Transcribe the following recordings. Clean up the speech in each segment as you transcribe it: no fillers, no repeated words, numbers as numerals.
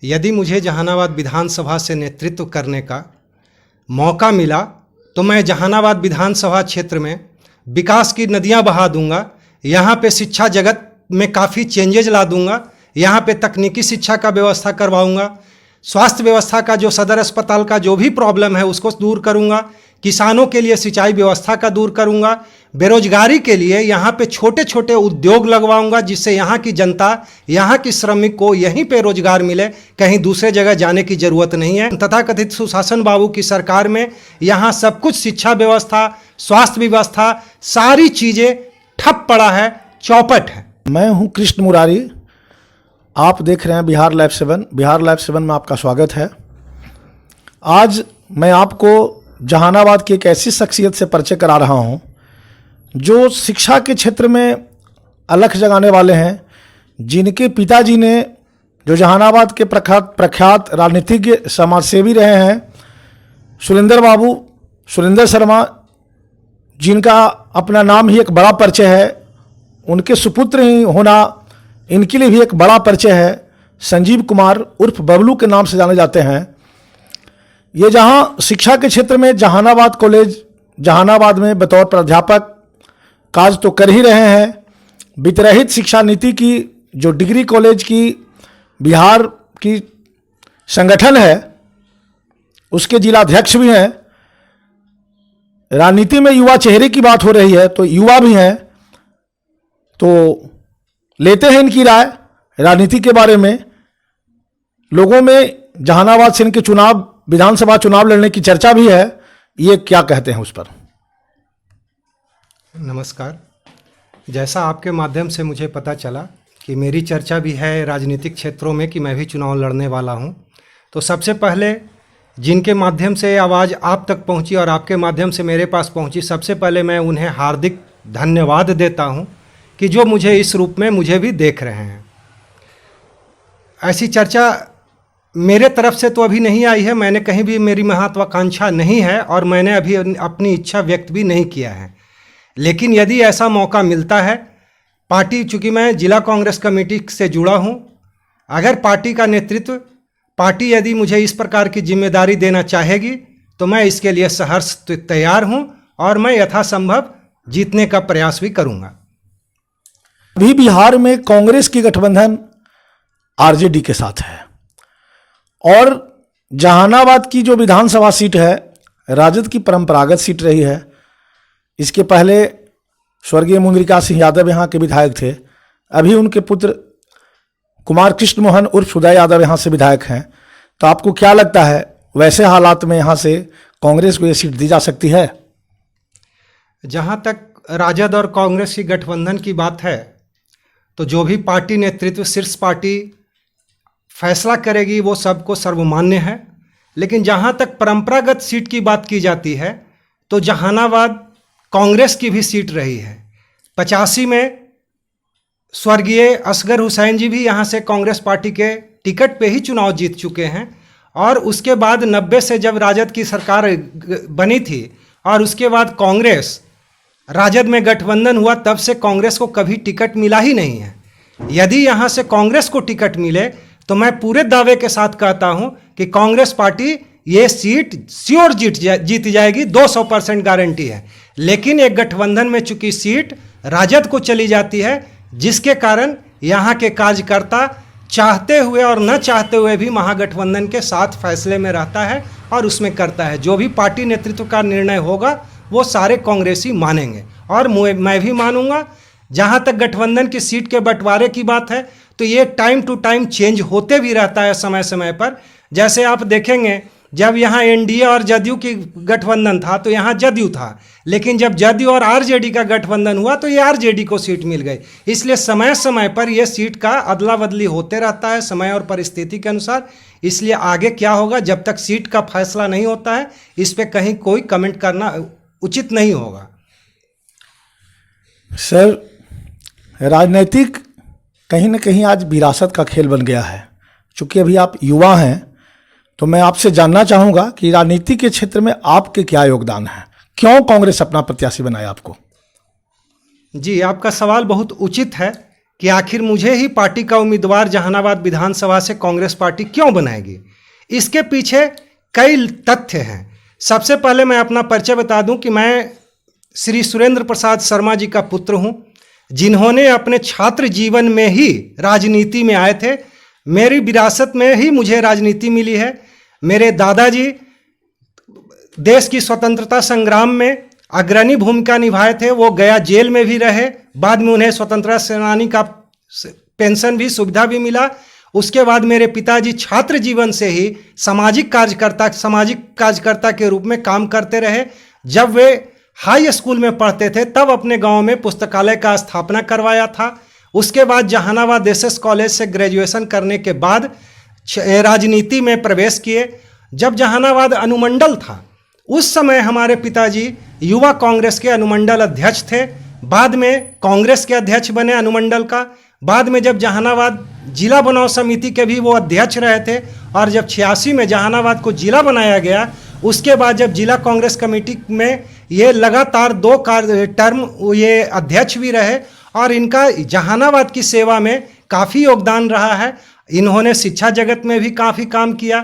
यदि मुझे जहानाबाद विधानसभा से नेतृत्व करने का मौका मिला तो मैं जहानाबाद विधानसभा क्षेत्र में विकास की नदियां बहा दूंगा। यहाँ पे शिक्षा जगत में काफ़ी चेंजेज ला दूंगा। यहाँ पे तकनीकी शिक्षा का व्यवस्था करवाऊंगा। स्वास्थ्य व्यवस्था का जो सदर अस्पताल का जो भी प्रॉब्लम है उसको दूर करूंगा। किसानों के लिए सिंचाई व्यवस्था का दूर करूंगा। बेरोजगारी के लिए यहाँ पे छोटे छोटे उद्योग लगवाऊंगा, जिससे यहाँ की जनता, यहाँ की श्रमिक को यहीं पे रोजगार मिले, कहीं दूसरे जगह जाने की ज़रूरत नहीं है। तथाकथित सुशासन बाबू की सरकार में यहाँ सब कुछ, शिक्षा व्यवस्था, स्वास्थ्य व्यवस्था, सारी चीज़ें ठप पड़ा है, चौपट है। मैं हूँ कृष्ण मुरारी, आप देख रहे हैं बिहार लाइव 7। बिहार लाइव 7 में आपका स्वागत है। आज मैं आपको जहानाबाद की एक ऐसी शख्सियत से परिचय करा रहा हूँ जो शिक्षा के क्षेत्र में अलख जगाने वाले हैं, जिनके पिताजी ने, जो जहानाबाद के प्रख्यात राजनीतिज्ञ समाजसेवी रहे हैं, सुरेंद्र शर्मा, जिनका अपना नाम ही एक बड़ा परिचय है, उनके सुपुत्र ही होना इनके लिए भी एक बड़ा परिचय है। संजीव कुमार उर्फ बबलू के नाम से जाने जाते हैं। ये जहाँ शिक्षा के क्षेत्र में जहानाबाद कॉलेज, जहानाबाद में बतौर प्राध्यापक काज तो कर ही रहे हैं। वित्तरहित शिक्षा नीति की जो डिग्री कॉलेज की बिहार की संगठन है, उसके जिलाध्यक्ष भी हैं। राजनीति में युवा चेहरे की बात हो रही है तो युवा भी हैं, तो लेते हैं इनकी राय राजनीति के बारे में। लोगों में जहानाबाद से इनके चुनाव, विधानसभा चुनाव लड़ने की चर्चा भी है, ये क्या कहते हैं उस पर? नमस्कार। जैसा आपके माध्यम से मुझे पता चला कि मेरी चर्चा भी है राजनीतिक क्षेत्रों में कि मैं भी चुनाव लड़ने वाला हूं, तो सबसे पहले जिनके माध्यम से आवाज़ आप तक पहुंची और आपके माध्यम से मेरे पास पहुंची, सबसे पहले मैं उन्हें हार्दिक धन्यवाद देता हूं कि जो मुझे इस रूप में मुझे भी देख रहे हैं। ऐसी चर्चा मेरे तरफ से तो अभी नहीं आई है, मैंने कहीं भी, मेरी महत्वाकांक्षा नहीं है और मैंने अभी अपनी इच्छा व्यक्त भी नहीं किया है। लेकिन यदि ऐसा मौका मिलता है, पार्टी, चूँकि मैं जिला कांग्रेस कमेटी से जुड़ा हूँ, अगर पार्टी का नेतृत्व, पार्टी यदि मुझे इस प्रकार की जिम्मेदारी देना चाहेगी तो मैं इसके लिए सहर्ष तैयार हूँ और मैं यथासंभव जीतने का प्रयास भी करूँगा। अभी बिहार में कांग्रेस की गठबंधन आरजेडी के साथ है और जहानाबाद की जो विधानसभा सीट है राजद की परंपरागत सीट रही है। इसके पहले स्वर्गीय मुद्रिका सिंह यादव यहाँ के विधायक थे, अभी उनके पुत्र कुमार कृष्ण मोहन उर्फ सुदय यादव यहाँ से विधायक हैं। तो आपको क्या लगता है, वैसे हालात में यहाँ से कांग्रेस को ये सीट दी जा सकती है? जहाँ तक राजद और कांग्रेस की गठबंधन की बात है, तो जो भी पार्टी नेतृत्व, शीर्ष पार्टी फैसला करेगी वो सबको सर्वमान्य है। लेकिन जहाँ तक परंपरागत सीट की बात की जाती है तो जहानाबाद कांग्रेस की भी सीट रही है। 85 में स्वर्गीय असगर हुसैन जी भी यहाँ से कांग्रेस पार्टी के टिकट पे ही चुनाव जीत चुके हैं और उसके बाद 90 से जब राजद की सरकार बनी थी और उसके बाद कांग्रेस राजद में गठबंधन हुआ, तब से कांग्रेस को कभी टिकट मिला ही नहीं है। यदि यहाँ से कांग्रेस को टिकट मिले तो मैं पूरे दावे के साथ कहता हूँ कि कांग्रेस पार्टी ये सीट श्योर जीत जाएगी, 200% गारंटी है। लेकिन एक गठबंधन में चूंकि सीट राजद को चली जाती है, जिसके कारण यहाँ के कार्यकर्ता चाहते हुए और न चाहते हुए भी महागठबंधन के साथ फैसले में रहता है और उसमें करता है। जो भी पार्टी नेतृत्व का निर्णय होगा वो सारे कांग्रेसी मानेंगे और मैं भी मानूंगा। जहाँ तक गठबंधन की सीट के बंटवारे की बात है तो ये टाइम टू टाइम चेंज होते भी रहता है समय समय पर। जैसे आप देखेंगे, जब यहाँ एनडीए और जदयू की गठबंधन था तो यहाँ जदयू था, लेकिन जब जदयू और आरजेडी का गठबंधन हुआ तो ये आरजेडी को सीट मिल गई। इसलिए समय समय पर ये सीट का अदला बदली होते रहता है समय और परिस्थिति के अनुसार। इसलिए आगे क्या होगा, जब तक सीट का फैसला नहीं होता है, इस पर कहीं कोई कमेंट करना उचित नहीं होगा। सर, राजनीतिक कहीं ना कहीं आज विरासत का खेल बन गया है। चूँकि अभी आप युवा हैं तो मैं आपसे जानना चाहूँगा कि राजनीति के क्षेत्र में आपके क्या योगदान है, क्यों कांग्रेस अपना प्रत्याशी बनाया आपको? जी, आपका सवाल बहुत उचित है कि आखिर मुझे ही पार्टी का उम्मीदवार जहानाबाद विधानसभा से कांग्रेस पार्टी क्यों बनाएगी। इसके पीछे कई तथ्य हैं। सबसे पहले मैं अपना परिचय बता दूं कि मैं श्री सुरेंद्र प्रसाद शर्मा जी का पुत्र हूं, जिन्होंने अपने छात्र जीवन में ही राजनीति में आए थे। मेरी विरासत में ही मुझे राजनीति मिली है। मेरे दादाजी देश की स्वतंत्रता संग्राम में अग्रणी भूमिका निभाए थे। वो गया जेल में भी रहे, बाद में उन्हें स्वतंत्रता सेनानी का पेंशन भी सुविधा भी मिला। उसके बाद मेरे पिताजी छात्र जीवन से ही सामाजिक कार्यकर्ता के रूप में काम करते रहे। जब वे हाई स्कूल में पढ़ते थे तब अपने गांव में पुस्तकालय का स्थापना करवाया था। उसके बाद जहानाबाद एसएस कॉलेज से ग्रेजुएशन करने के बाद राजनीति में प्रवेश किए। जब जहानाबाद अनुमंडल था उस समय हमारे पिताजी युवा कांग्रेस के अनुमंडल अध्यक्ष थे, बाद में कांग्रेस के अध्यक्ष बने अनुमंडल का। बाद में जब जहानाबाद जिला बनाव समिति के भी वो अध्यक्ष रहे थे, और जब 86 में जहानाबाद को जिला बनाया गया, उसके बाद जब जिला कांग्रेस कमेटी में ये लगातार 2 टर्म ये अध्यक्ष भी रहे, और इनका जहानाबाद की सेवा में काफ़ी योगदान रहा है। इन्होंने शिक्षा जगत में भी काफ़ी काम किया।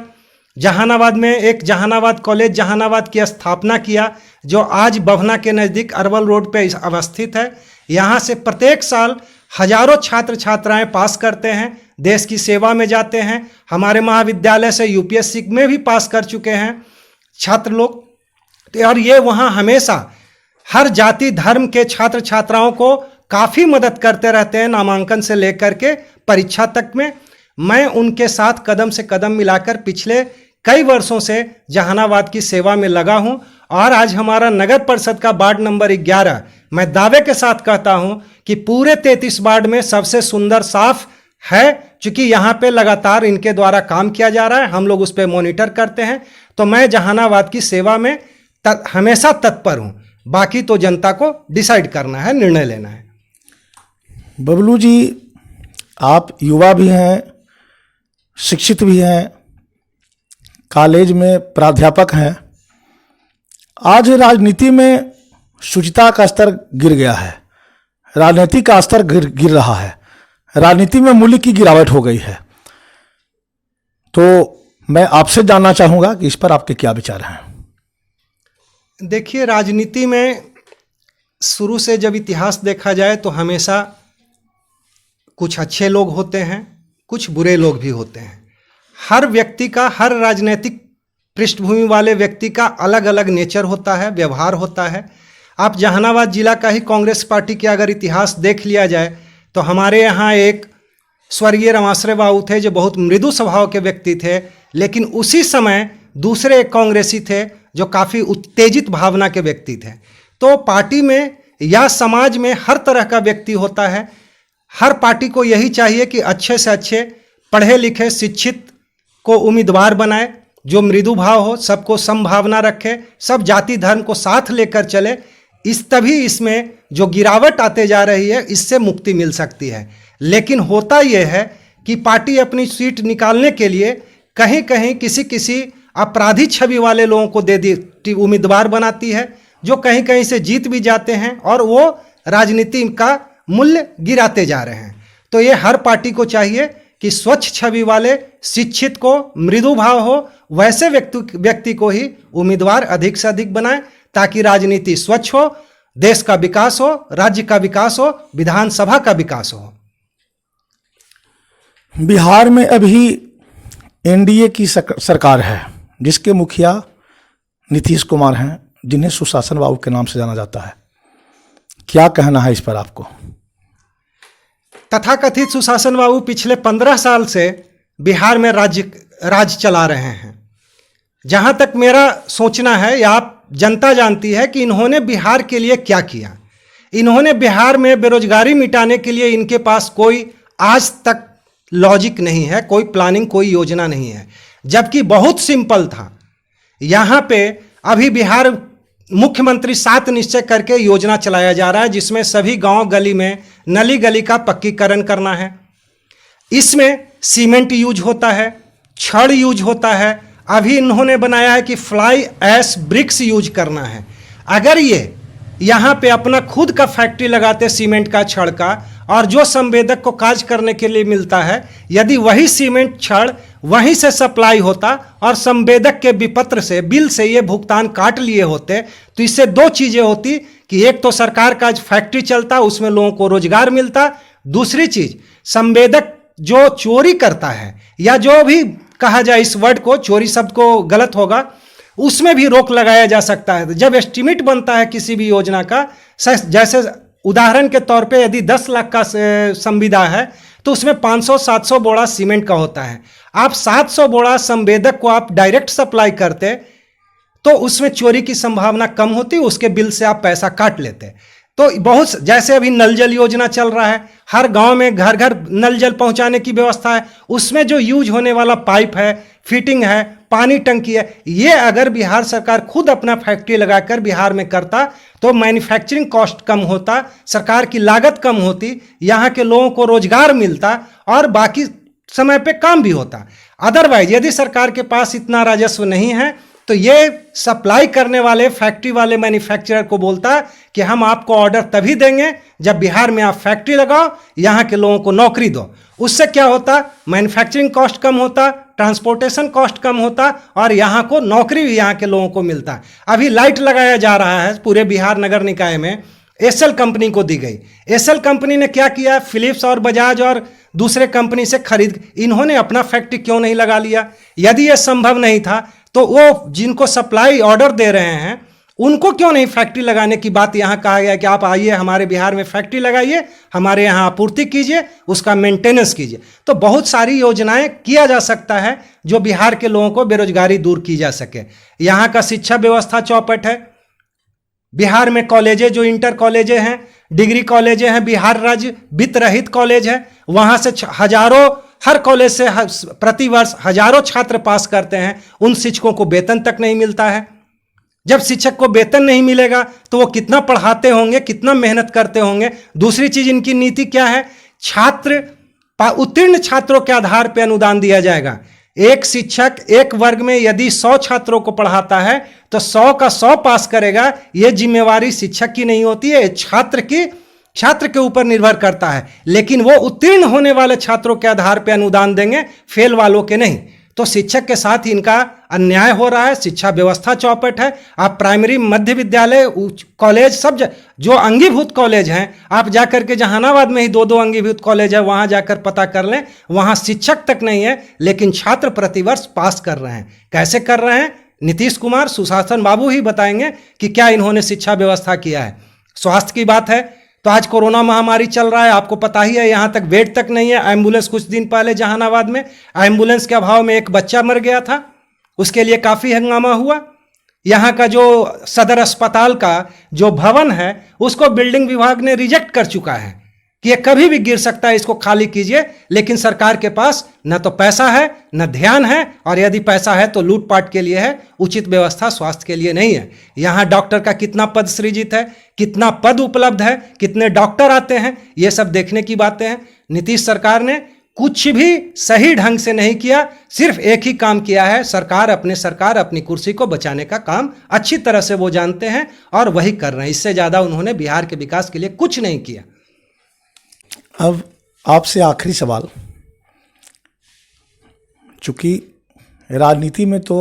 जहानाबाद में एक जहानाबाद कॉलेज जहानाबाद की स्थापना किया, जो आज बभना के नज़दीक अरवल रोड पे अवस्थित है। यहाँ से प्रत्येक साल हजारों छात्र छात्राएं पास करते हैं, देश की सेवा में जाते हैं। हमारे महाविद्यालय से यूपीएससी में भी पास कर चुके हैं छात्र लोग। और ये वहाँ हमेशा हर जाति धर्म के छात्र छात्राओं को काफ़ी मदद करते रहते हैं, नामांकन से लेकर के परीक्षा तक में। मैं उनके साथ कदम से कदम मिलाकर पिछले कई वर्षों से जहानाबाद की सेवा में लगा हूं। और आज हमारा नगर परिषद का वार्ड नंबर 11, मैं दावे के साथ कहता हूं कि पूरे 33 वार्ड में सबसे सुंदर साफ है, क्योंकि यहाँ पे लगातार इनके द्वारा काम किया जा रहा है। हम लोग उस पर मॉनिटर करते हैं। तो मैं जहानाबाद की सेवा में हमेशा तत्पर हूँ। बाकी तो जनता को डिसाइड करना है, निर्णय लेना है। बबलू जी, आप युवा भी हैं, शिक्षित भी हैं, कॉलेज में प्राध्यापक हैं। आज राजनीति में शुचिता का स्तर गिर गया है, राजनीति का स्तर गिर रहा है, राजनीति में मूल्य की गिरावट हो गई है। तो मैं आपसे जानना चाहूँगा कि इस पर आपके क्या विचार हैं। देखिए, राजनीति में शुरू से जब इतिहास देखा जाए तो हमेशा कुछ अच्छे लोग होते हैं, कुछ बुरे लोग भी होते हैं। हर व्यक्ति का, हर राजनीतिक पृष्ठभूमि वाले व्यक्ति का अलग अलग नेचर होता है, व्यवहार होता है। आप जहानाबाद जिला का ही कांग्रेस पार्टी के अगर इतिहास देख लिया जाए तो हमारे यहाँ एक स्वर्गीय रमाश्रय बाबू थे जो बहुत मृदु स्वभाव के व्यक्ति थे, लेकिन उसी समय दूसरे एक कांग्रेसी थे जो काफ़ी उत्तेजित भावना के व्यक्ति थे। तो पार्टी में या समाज में हर तरह का व्यक्ति होता है। हर पार्टी को यही चाहिए कि अच्छे से अच्छे पढ़े लिखे शिक्षित को उम्मीदवार बनाए, जो मृदु भाव हो, सबको समभावना रखे, सब जाति धर्म को साथ लेकर चले। तभी इसमें जो गिरावट आते जा रही है इससे मुक्ति मिल सकती है। लेकिन होता यह है कि पार्टी अपनी सीट निकालने के लिए कहीं कहीं किसी अपराधी छवि वाले लोगों को दे दी उम्मीदवार बनाती है, जो कहीं कहीं से जीत भी जाते हैं और वो राजनीति का मूल्य गिराते जा रहे हैं। तो ये हर पार्टी को चाहिए कि स्वच्छ छवि वाले, शिक्षित को, मृदु भाव हो, वैसे व्यक्ति को ही उम्मीदवार अधिक से अधिक बनाए, ताकि राजनीति स्वच्छ हो, देश का विकास हो, राज्य का विकास हो, विधानसभा का विकास हो। बिहार में अभी एनडीए की सरकार है, जिसके मुखिया नीतीश कुमार हैं, जिन्हें सुशासन बाबू के नाम से जाना जाता है। क्या कहना है इस पर आपको? तथाकथित सुशासन बाबू पिछले 15 साल से बिहार में राज चला रहे हैं। जहां तक मेरा सोचना है, या आप जनता जानती है कि इन्होंने बिहार के लिए क्या किया। इन्होंने बिहार में बेरोजगारी मिटाने के लिए इनके पास कोई आज तक लॉजिक नहीं है, कोई प्लानिंग, कोई योजना नहीं है, जबकि बहुत सिंपल था। यहाँ पे अभी बिहार मुख्यमंत्री 7 निश्चय करके योजना चलाया जा रहा है, जिसमें सभी गांव गली में नली गली का पक्कीकरण करना है। इसमें सीमेंट यूज होता है, छड़ यूज होता है। अभी इन्होंने बनाया है कि फ्लाई ऐश ब्रिक्स यूज करना है। अगर ये यहाँ पे अपना खुद का फैक्ट्री लगाते सीमेंट का, छड़ का, और जो संवेदक को कार्य करने के लिए मिलता है, यदि वही सीमेंट छड़ वहीं से सप्लाई होता और संवेदक के विपत्र से बिल से ये भुगतान काट लिए होते, तो इससे दो चीजें होती कि एक तो सरकार का फैक्ट्री चलता, उसमें लोगों को रोजगार मिलता, दूसरी चीज संवेदक जो चोरी करता है, या जो भी कहा जाए इस वर्ड को, चोरी शब्द को गलत होगा, उसमें भी रोक लगाया जा सकता है। जब एस्टिमेट बनता है किसी भी योजना का, जैसे उदाहरण के तौर पे यदि 10 लाख का संविदा है तो उसमें 500-700 बोरा सीमेंट का होता है। आप 700 बोरा संवेदक को आप डायरेक्ट सप्लाई करते तो उसमें चोरी की संभावना कम होती, उसके बिल से आप पैसा काट लेते। तो बहुत, जैसे अभी नल जल योजना चल रहा है, हर गांव में घर घर नल जल पहुंचाने की व्यवस्था है, उसमें जो यूज होने वाला पाइप है, फिटिंग है, पानी टंकी है, ये अगर बिहार सरकार खुद अपना फैक्ट्री लगाकर बिहार में करता तो मैन्युफैक्चरिंग कॉस्ट कम होता, सरकार की लागत कम होती, यहाँ के लोगों को रोजगार मिलता और बाकी समय पे काम भी होता। अदरवाइज यदि सरकार के पास इतना राजस्व नहीं है तो ये सप्लाई करने वाले फैक्ट्री वाले मैन्युफैक्चरर को बोलता कि हम आपको ऑर्डर तभी देंगे जब बिहार में आप फैक्ट्री लगाओ, यहाँ के लोगों को नौकरी दो। उससे क्या होता, मैन्युफैक्चरिंग कॉस्ट कम होता, ट्रांसपोर्टेशन कॉस्ट कम होता और यहाँ को नौकरी भी यहाँ के लोगों को मिलता। अभी लाइट लगाया जा रहा है पूरे बिहार नगर निकाय में, एसएल कंपनी को दी गई। एसएल कंपनी ने क्या किया, फिलिप्स और बजाज और दूसरे कंपनी से खरीद, इन्होंने अपना फैक्ट्री क्यों नहीं लगा लिया? यदि यह संभव नहीं था तो वो जिनको सप्लाई ऑर्डर दे रहे हैं उनको क्यों नहीं फैक्ट्री लगाने की बात यहाँ कहा गया कि आप आइए हमारे बिहार में फैक्ट्री लगाइए, हमारे यहाँ आपूर्ति कीजिए, उसका मेंटेनेंस कीजिए। तो बहुत सारी योजनाएं किया जा सकता है जो बिहार के लोगों को बेरोजगारी दूर की जा सके। यहाँ का शिक्षा व्यवस्था चौपट है। बिहार में कॉलेजें, जो इंटर कॉलेजें हैं, डिग्री कॉलेजें हैं, बिहार राज्य वित्त रहित कॉलेज है, वहाँ से हजारों, हर कॉलेज से प्रति वर्ष हजारों छात्र पास करते हैं, उन शिक्षकों को वेतन तक नहीं मिलता है। जब शिक्षक को वेतन नहीं मिलेगा तो वो कितना पढ़ाते होंगे, कितना मेहनत करते होंगे। दूसरी चीज, इनकी नीति क्या है, छात्र उत्तीर्ण छात्रों के आधार पर अनुदान दिया जाएगा। एक शिक्षक एक वर्ग में यदि 100 छात्रों को पढ़ाता है तो 100 का 100 पास करेगा, यह जिम्मेवारी शिक्षक की नहीं होती है, छात्र के ऊपर निर्भर करता है। लेकिन वो उत्तीर्ण होने वाले छात्रों के आधार पर अनुदान देंगे, फेल वालों के नहीं। तो शिक्षक के साथ इनका अन्याय हो रहा है। शिक्षा व्यवस्था चौपट है। आप प्राइमरी, मध्य विद्यालय, कॉलेज, सब जो अंगीभूत कॉलेज हैं, आप जाकर के जहानाबाद में ही 2-2 अंगीभूत कॉलेज है, वहां जाकर पता कर लें, वहां शिक्षक तक नहीं है लेकिन छात्र प्रतिवर्ष पास कर रहे हैं। कैसे कर रहे हैं? नीतीश कुमार, सुशासन बाबू ही बताएंगे कि क्या इन्होंने शिक्षा व्यवस्था किया है। स्वास्थ्य की बात है तो आज कोरोना महामारी चल रहा है, आपको पता ही है, यहाँ तक बेड तक नहीं है। एम्बुलेंस, कुछ दिन पहले जहानाबाद में एम्बुलेंस के अभाव में एक बच्चा मर गया था, उसके लिए काफ़ी हंगामा हुआ। यहाँ का जो सदर अस्पताल का जो भवन है उसको बिल्डिंग विभाग ने रिजेक्ट कर चुका है कि ये कभी भी गिर सकता है, इसको खाली कीजिए। लेकिन सरकार के पास न तो पैसा है न ध्यान है, और यदि पैसा है तो लूटपाट के लिए है, उचित व्यवस्था स्वास्थ्य के लिए नहीं है। यहाँ डॉक्टर का कितना पद सृजित है, कितना पद उपलब्ध है, कितने डॉक्टर आते हैं, ये सब देखने की बातें हैं। नीतीश सरकार ने कुछ भी सही ढंग से नहीं किया, सिर्फ एक ही काम किया है, सरकार अपनी कुर्सी को बचाने का काम अच्छी तरह से वो जानते हैं और वही कर रहे हैं। इससे ज़्यादा उन्होंने बिहार के विकास के लिए कुछ नहीं किया। अब आपसे आखिरी सवाल, चूँकि राजनीति में तो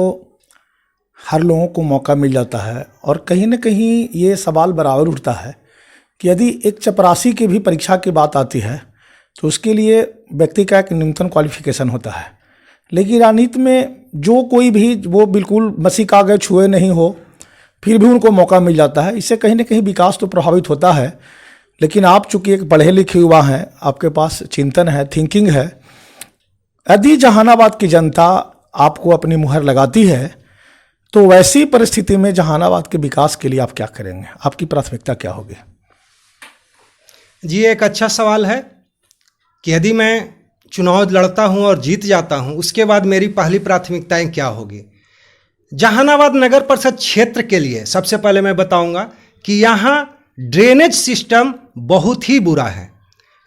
हर लोगों को मौका मिल जाता है और कहीं ना कहीं ये सवाल बराबर उठता है कि यदि एक चपरासी की भी परीक्षा की बात आती है तो उसके लिए व्यक्ति का एक न्यूनतम क्वालिफिकेशन होता है। लेकिन राजनीति में जो कोई भी, वो बिल्कुल मसी कागज छुए नहीं हो, फिर भी उनको मौका मिल जाता है। इससे कहीं ना कहीं विकास तो प्रभावित होता है। लेकिन आप चूंकि एक पढ़े लिखे युवा हैं, आपके पास चिंतन है, थिंकिंग है, यदि जहानाबाद की जनता आपको अपनी मुहर लगाती है तो वैसी परिस्थिति में जहानाबाद के विकास के लिए आप क्या करेंगे? आपकी प्राथमिकता क्या होगी? जी, एक अच्छा सवाल है कि यदि मैं चुनाव लड़ता हूं और जीत जाता हूं, उसके बाद मेरी पहली प्राथमिकताएं क्या होगी। जहानाबाद नगर परिषद क्षेत्र के लिए सबसे पहले मैं बताऊंगा कि यहाँ ड्रेनेज सिस्टम बहुत ही बुरा है।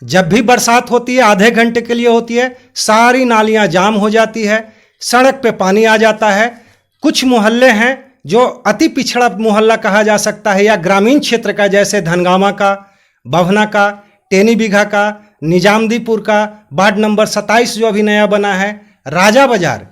जब भी बरसात होती है, आधे घंटे के लिए होती है, सारी नालियां जाम हो जाती है, सड़क पे पानी आ जाता है। कुछ मोहल्ले हैं जो अति पिछड़ा मोहल्ला कहा जा सकता है या ग्रामीण क्षेत्र का, जैसे धनगामा का, बभना का, तेनी बीघा का, निजामदीपुर का, वार्ड नंबर 27 जो अभी नया बना है, राजा बाजार,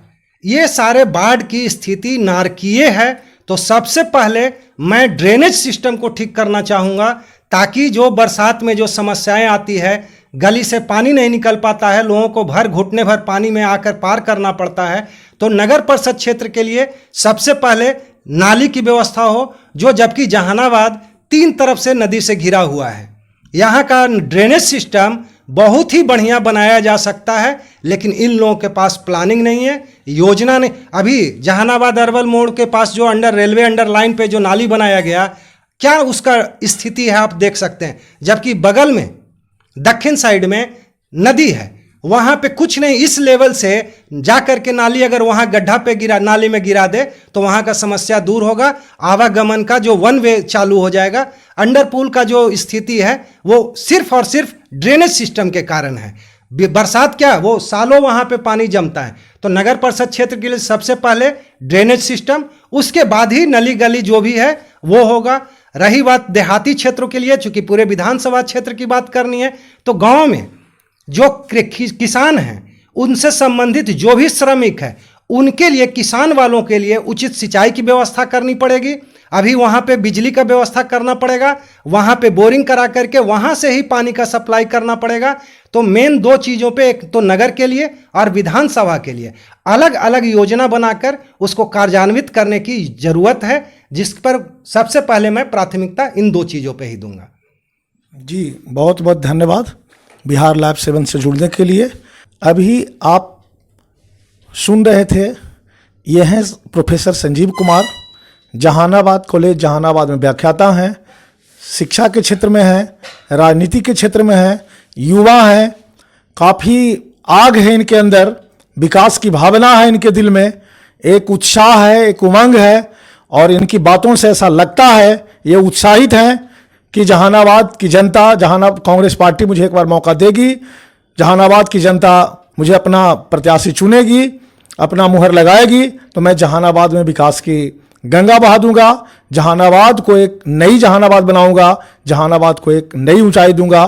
ये सारे बाढ़ की स्थिति नारकीय है। तो सबसे पहले मैं ड्रेनेज सिस्टम को ठीक करना चाहूँगा, ताकि जो बरसात में जो समस्याएं आती है, गली से पानी नहीं निकल पाता है, लोगों को भर घुटने भर पानी में आकर पार करना पड़ता है, तो नगर परिषद क्षेत्र के लिए सबसे पहले नाली की व्यवस्था हो, जो जबकि जहानाबाद 3 तरफ से नदी से घिरा हुआ है। यहाँ का ड्रेनेज सिस्टम बहुत ही बढ़िया बनाया जा सकता है, लेकिन इन लोगों के पास प्लानिंग नहीं है, योजना नहीं। अभी जहानाबाद अरवल मोड़ के पास जो रेलवे अंडर लाइन पे जो नाली बनाया गया, क्या उसका स्थिति है आप देख सकते हैं। जबकि बगल में दक्षिण साइड में नदी है, वहाँ पे कुछ नहीं, इस लेवल से जा कर के नाली अगर वहाँ गड्ढा पे गिरा, नाली में गिरा दे तो वहाँ का समस्या दूर होगा, आवागमन का जो वन वे चालू हो जाएगा। अंडरपुल का जो स्थिति है वो सिर्फ और सिर्फ ड्रेनेज सिस्टम के कारण है। बरसात क्या, वो सालों वहाँ पे पानी जमता है। तो नगर परिषद क्षेत्र के लिए सबसे पहले ड्रेनेज सिस्टम, उसके बाद ही नली गली जो भी है वो होगा। रही बात देहाती क्षेत्रों के लिए, चूंकि पूरे विधानसभा क्षेत्र की बात करनी है, तो गाँव में जो किसान हैं, उनसे संबंधित जो भी श्रमिक है, उनके लिए, किसान वालों के लिए उचित सिंचाई की व्यवस्था करनी पड़ेगी। अभी वहाँ पे बिजली का व्यवस्था करना पड़ेगा, वहाँ पे बोरिंग करा करके वहाँ से ही पानी का सप्लाई करना पड़ेगा। तो मेन 2 चीज़ों पे, एक तो नगर के लिए और विधानसभा के लिए अलग अलग योजना बनाकर उसको कार्यान्वित करने की ज़रूरत है, जिस पर सबसे पहले मैं प्राथमिकता इन 2 चीज़ों पे ही दूंगा। जी, बहुत बहुत धन्यवाद बिहार लाइव 7 से जुड़ने के लिए। अभी आप सुन रहे थे, ये हैं प्रोफेसर संजीव कुमार, जहानाबाद कॉलेज जहानाबाद में व्याख्याता हैं, शिक्षा के क्षेत्र में हैं, राजनीति के क्षेत्र में हैं, युवा हैं, काफ़ी आग है इनके अंदर, विकास की भावना है इनके दिल में, एक उत्साह है, एक उमंग है, और इनकी बातों से ऐसा लगता है ये उत्साहित हैं कि जहानाबाद की जनता, कांग्रेस पार्टी मुझे एक बार मौका देगी, जहानाबाद की जनता मुझे अपना प्रत्याशी चुनेगी, अपना मुहर लगाएगी, तो मैं जहानाबाद में विकास की गंगा बहा दूंगा, जहानाबाद को एक नई जहानाबाद बनाऊंगा, जहानाबाद को एक नई ऊंचाई दूंगा।